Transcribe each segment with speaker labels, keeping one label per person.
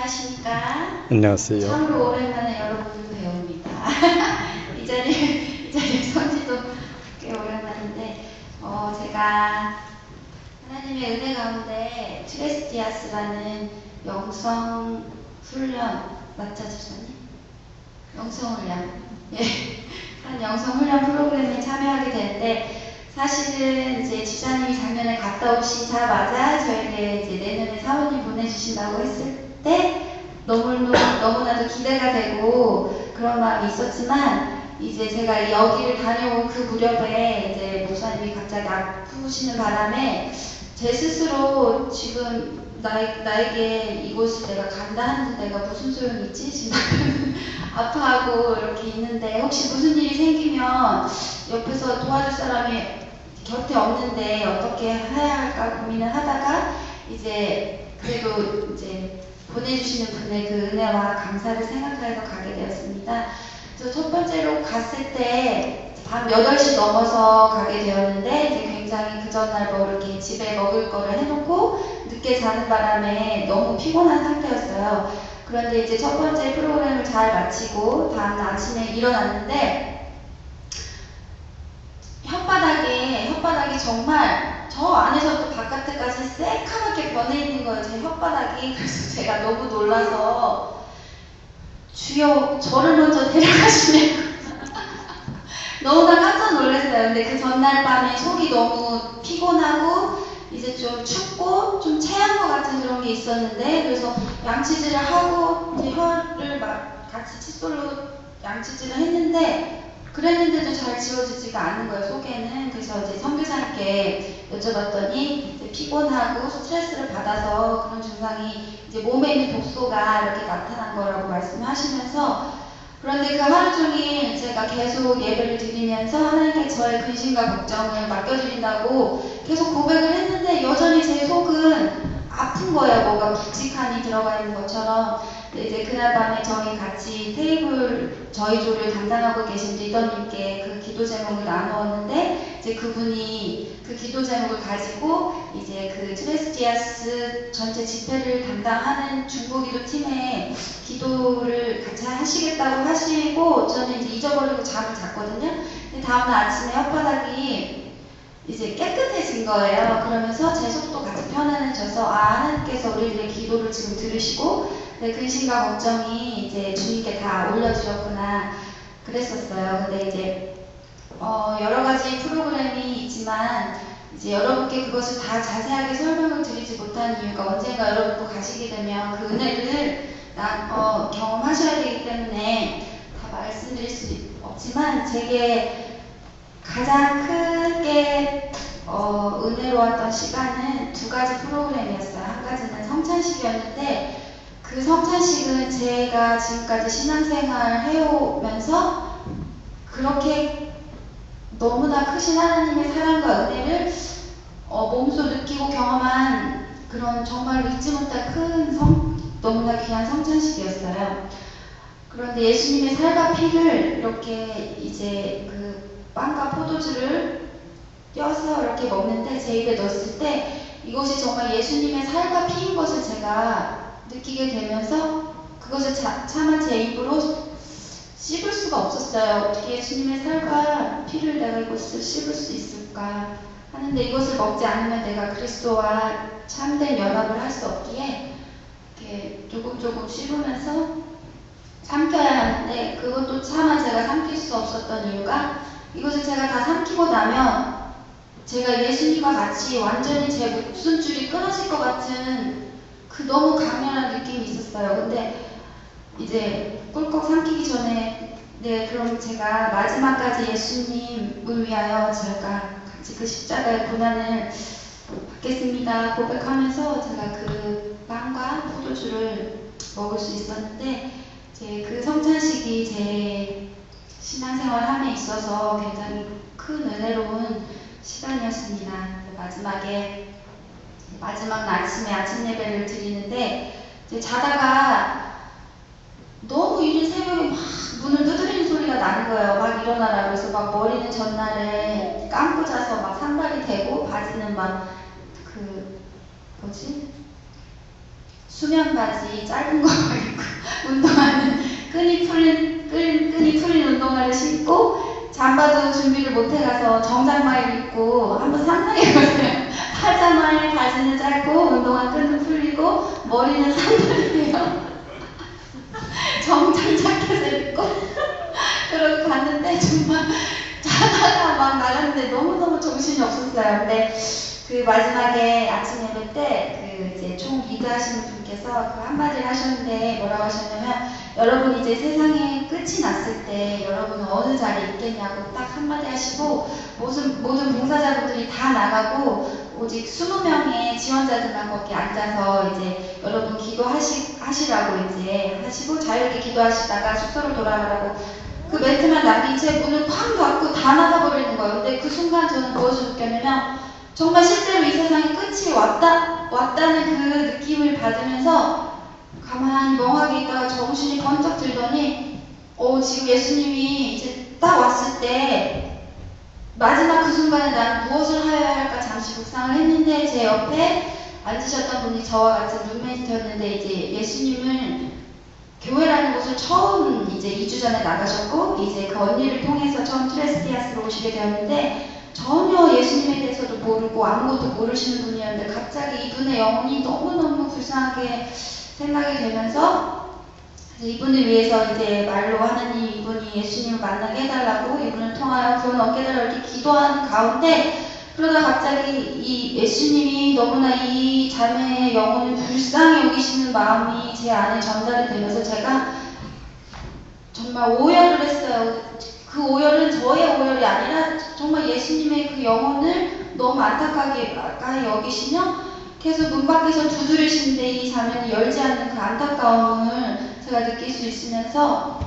Speaker 1: 안녕하십니까.
Speaker 2: 안녕하세요.
Speaker 1: 참으로 오랜만에 여러분을 배웁니다. 이 자리에 선 지도 꽤 오랜만인데, 제가 하나님의 은혜 가운데 트레스티아스라는 영성 훈련, 맞죠, 주사님? 영성 훈련. 예. 한 영성 훈련 프로그램에 참여하게 되는데, 사실은 이제 지사님이 작년에 갔다 오시자마자 저에게 이제 내년에 사원님 보내주신다고 했을 때 너무나도 기대가 되고 그런 마음이 있었지만, 이제 제가 여기를 다녀온 그 무렵에 이제 목사님이 갑자기 아프시는 바람에 제 스스로 지금 나에게 이곳을 내가 간다 하는데 내가 무슨 소용이 있지? 지금 아파하고 이렇게 있는데 혹시 무슨 일이 생기면 옆에서 도와줄 사람이 곁에 없는데 어떻게 해야 할까 고민을 하다가 이제 그래도 이제 보내주시는 분의 그 은혜와 감사를 생각해서 가게 되었습니다. 그래서 첫 번째로 갔을 때 밤 8시 넘어서 가게 되었는데 이제 굉장히 그 전날 뭐 이렇게 집에 먹을 거를 해놓고 늦게 자는 바람에 너무 피곤한 상태였어요. 그런데 이제 첫 번째 프로그램을 잘 마치고 다음날 아침에 일어났는데 혓바닥이 정말 저 안에서부터 바깥에까지 새카맣게 변해 있는 거예요. 제 혓바닥이. 그래서 제가 너무 놀라서 주여 저를 먼저 데려가시냐고 너무나 깜짝 놀랐어요. 근데 그 전날 밤에 속이 너무 피곤하고 이제 좀 춥고 좀 체한 것 같은 그런 게 있었는데, 그래서 양치질을 하고 이제 혀를 막 같이 칫솔로 양치질을 했는데 그랬는데도 잘 지워지지가 않는 거예요, 속에는. 그래서 이제 선교사님께 여쭤봤더니 이제 피곤하고 스트레스를 받아서 그런 증상이 이제 몸에 있는 독소가 이렇게 나타난 거라고 말씀하시면서, 그런데 그 하루 종일 제가 계속 예배를 드리면서 하나님께 저의 근심과 걱정을 맡겨드린다고 계속 고백을 했는데 여전히 제 속은 아픈 거예요. 뭐가 묵직하니 들어가 있는 것처럼. 근데 이제 그날 밤에 저희 같이 저희 조를 담당하고 계신 리더님께 그 기도 제목을 나누었는데, 이제 그분이 그 기도 제목을 가지고 이제 그 트레스티아스 전체 집회를 담당하는 중보기도 팀에 기도를 같이 하시겠다고 하시고, 저는 이제 잊어버리고 잠을 잤거든요. 근데 다음날 아침에 혓바닥이 이제 깨끗해진 거예요. 그러면서 제 속도 같이 편안해져서 하나님께서 우리들의 기도를 지금 들으시고 내 근심과 걱정이 이제 주님께 다 올려드렸구나 그랬었어요. 근데 이제 여러 가지 프로그램이 있지만 이제 여러분께 그것을 다 자세하게 설명을 드리지 못한 이유가, 언젠가 여러분도 가시게 되면 그 은혜를 경험하셔야 되기 때문에 다 말씀드릴 수 없지만, 제게 가장 크게 은혜로웠던 시간은 두 가지 프로그램이었어요. 한 가지는 성찬식이었는데, 그 성찬식은 제가 지금까지 신앙생활 해오면서 그렇게 너무나 크신 하나님의 사랑과 은혜를 몸소 느끼고 경험한 그런 정말 잊지 못할 너무나 귀한 성찬식이었어요. 그런데 예수님의 살과 피를 이렇게 이제 그 빵과 포도주를 떼어서 이렇게 먹는데 제 입에 넣었을 때 이것이 정말 예수님의 살과 피인 것을 제가 느끼게 되면서 그것을 차마 제 입으로 씹을 수가 없었어요. 어떻게 예수님의 살과 피를 내가 이것을 씹을 수 있을까 하는데, 이것을 먹지 않으면 내가 그리스도와 참된 연합을 할 수 없기에 이렇게 조금 씹으면서 삼켜야 하는데, 그것도 차마 제가 삼킬 수 없었던 이유가, 이것을 제가 다 삼키고 나면 제가 예수님과 같이 완전히 제 목숨줄이 끊어질 것 같은 그 너무 강렬한 느낌이 있었어요. 근데 이제 꿀꺽 삼키기 전에 그럼 제가 마지막까지 예수님을 위하여 제가 같이 그 십자가의 고난을 받겠습니다 고백하면서 제가 그 빵과 포도주를 먹을 수 있었는데, 그 성찬식이 제 신앙생활함에 있어서 굉장히 큰 은혜로운 시간이었습니다. 마지막 아침에 아침 예배를 드리는데, 이제 자다가 너무 이른 새벽에 막 문을 두드리는 소리가 나는 거예요. 막 일어나라. 그래서 막 머리는 전날에 감고 자서 막 산발이 되고 바지는 막 수면 바지 짧은 거 입고 운동하는 끈이 풀린 운동화를 신고 잠바도 준비를 못 해가서 정장만 입고 한번 상상해보세요. 파자마에 바지는 짧고 운동화 끈은 풀리고 머리는 산들이에요. 정장 자켓을 입고 그러고 갔는데 정말 자다가 막 나갔는데 너무너무 정신이 없었어요. 근데 그 마지막에 아침 예배 때 그 이제 총 리드하시는 분께서 그 한마디를 하셨는데 뭐라고 하셨냐면 여러분 이제 세상에 끝이 났을 때 여러분은 어느 자리에 있겠냐고 딱 한마디 하시고 모든 봉사자분들이 다 나가고 오직 20명의 지원자들만 거기 앉아서 이제 여러분 기도하시라고 이제 하시고 자유롭게 기도하시다가 숙소로 돌아가라고 그 멘트만 남긴 채 문을 쾅 닫고 다 나가버리는 거예요. 근데 그 순간 저는 무엇을 느꼈냐면 정말 실제로 이 세상에 끝이 왔다는 그 느낌을 받으면서 가만히 멍하게 있다가 정신이 번쩍 들더니 지금 예수님이 이제 딱 왔을 때 마지막 그 순간에 난 무엇을 하여야 할까 잠시 묵상을 했는데 제 옆에 앉으셨던 분이 저와 같은 룸메이트였는데 이제 예수님을 교회라는 곳을 처음 이제 2주 전에 나가셨고 이제 그 언니를 통해서 처음 트레스티아스로 오시게 되었는데 전혀 예수님에 대해서도 모르고 아무것도 모르시는 분이었는데 갑자기 이분의 영혼이 너무너무 불쌍하게 생각이 되면서 이분을 위해서 이제 말로 하나님 이분이 예수님을 만나게 해달라고 이분을 통하여 구원 얻게 해달라고 이렇게 기도하는 가운데 그러다 갑자기 이 예수님이 너무나 이 자매의 영혼을 불쌍히 여기시는 마음이 제 안에 전달이 되면서 제가 정말 오열을 했어요. 그 오열은 저의 오열이 아니라 정말 예수님의 그 영혼을 너무 안타깝게 여기시며 계속 문 밖에서 두드리시는데 이 자매는 열지 않는 그 안타까움을 제가 느낄 수 있으면서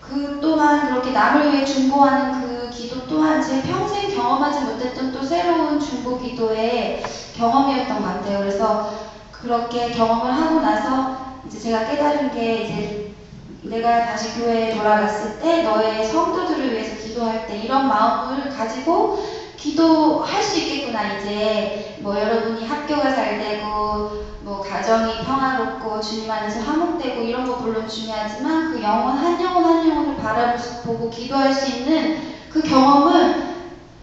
Speaker 1: 그 또한 그렇게 남을 위해 중보하는 그 기도 또한 제 평생 경험하지 못했던 또 새로운 중보 기도의 경험이었던 것 같아요. 그래서 그렇게 경험을 하고 나서 이제 제가 깨달은 게 이제 내가 다시 교회에 돌아갔을 때 너의 성도들을 위해서 기도할 때 이런 마음을 가지고 기도할 수 있겠구나. 이제 뭐 여러분이 학교가 잘 되고 뭐 가정이 평화롭고 주님 안에서 화목되고 이런 거 물론 중요하지만 그 영혼 한 영혼을 바라보고 기도할 수 있는 그 경험을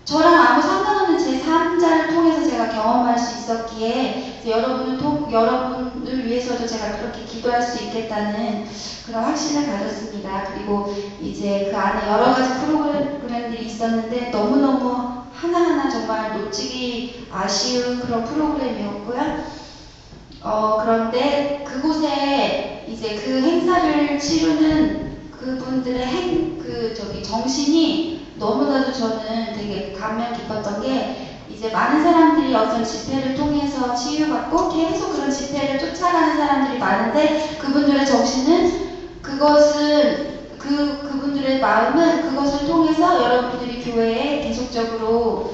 Speaker 1: 저랑 아무 상관없는 제3자를 통해서 제가 경험할 수 있었기에 이제 여러분을 위해서도 제가 그렇게 기도할 수 있겠다는 그런 확신을 가졌습니다. 그리고 이제 그 안에 여러 가지 프로그램들이 있었는데 너무너무 하나하나 정말 놓치기 아쉬운 그런 프로그램이었고요. 그런데 그곳에 이제 그 행사를 치르는 그분들의 정신이 너무나도 저는 되게 감명 깊었던 게 이제 많은 사람들이 어떤 집회를 통해서 치유받고 계속 그런 집회를 쫓아가는 사람들이 많은데 그분들의 정신은 그분들의 마음은 그것을 통해서 여러분들이 교회에 계속적으로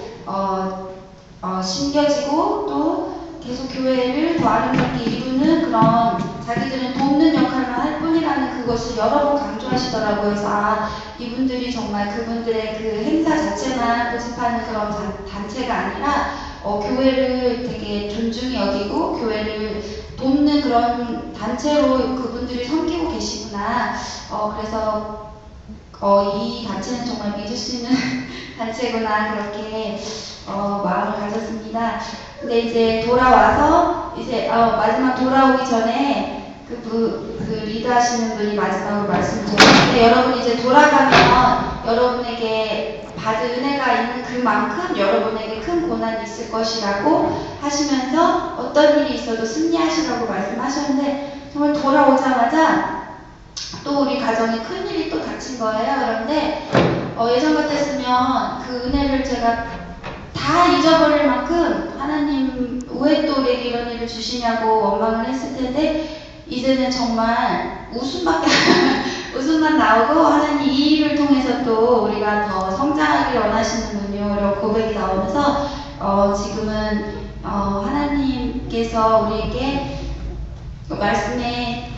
Speaker 1: 심겨지고 또 계속 교회를 더 아름답게 이루는 그런 자기들은 돕는 역할만 할 뿐이라는 그것을 여러 번 강조하시더라고요. 그래서 이분들이 정말 그분들의 그 행사 자체만 고집하는 그런 단체가 아니라 교회를 되게 존중히 여기고 교회를 돕는 그런 단체로 그분들이 섬기고 계시구나. 그래서 이 단체는 정말 믿을 수 있는 단체구나 그렇게 마음을 가졌습니다. 근데 이제 돌아와서 이제 마지막 돌아오기 전에 그 리드하시는 분이 마지막으로 말씀드렸는데 여러분 이제 돌아가면 여러분에게 받은 은혜가 있는 그만큼 여러분에게 큰 고난이 있을 것이라고 하시면서 어떤 일이 있어도 승리하시라고 말씀하셨는데 정말 돌아오자마자 또 우리 가정에 큰일이 또 닥친 거예요. 그런데 예전 같았으면 그 은혜를 제가 다 잊어버릴 만큼 하나님 왜 또 우리에게 이런 일을 주시냐고 원망을 했을 텐데 이제는 정말 웃음만 나오고 하나님 이 일을 통해서 또 우리가 더 성장하길 원하시는 분이요 이런 고백이 나오면서 지금은 하나님께서 우리에게 말씀에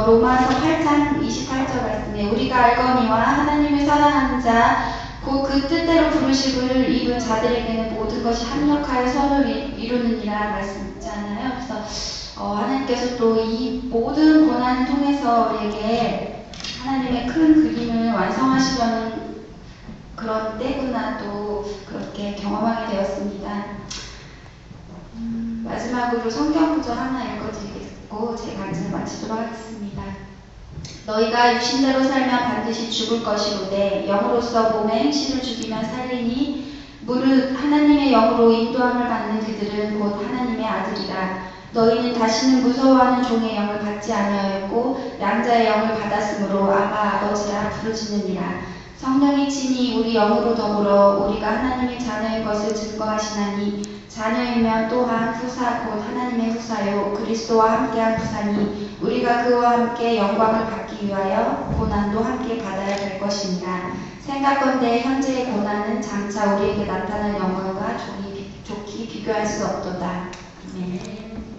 Speaker 1: 로마서 8장 28절 말씀에 우리가 알거니와 하나님을 사랑하는 자 곧 그 뜻대로 부르심을 입은 자들에게는 모든 것이 합력하여 선을 이루느니라 말씀 있잖아요. 그래서 하나님께서 또 이 모든 고난을 통해서 우리에게 하나님의 큰 그림을 완성하시려는 그런 때구나 또 그렇게 경험하게 되었습니다. 마지막으로 성경 구절 하나 읽어드리겠고 제 강의를 마치도록 하겠습니다. 너희가 육신대로 살면 반드시 죽을 것이로되 영으로서 몸의 행실을 죽이면 살리니 무릇 하나님의 영으로 인도함을 받는 그들은 곧 하나님의 아들이라. 너희는 다시는 무서워하는 종의 영을 받지 아니하였고 양자의 영을 받았으므로 아바 아버지라 부르짖느니라. 성령이 친히 우리 영으로 더불어 우리가 하나님의 자녀인 것을 증거하시나니 자녀이면 또한 후사 곧 하나님의 후사요 그리스도와 함께한 후사니 우리가 그와 함께 영광을 받기 위하여 고난도 함께 받아야 될 것이니라. 생각건대 현재의 고난은 장차 우리에게 나타날 영광과 좋게 비교할 수 없도다. 아멘.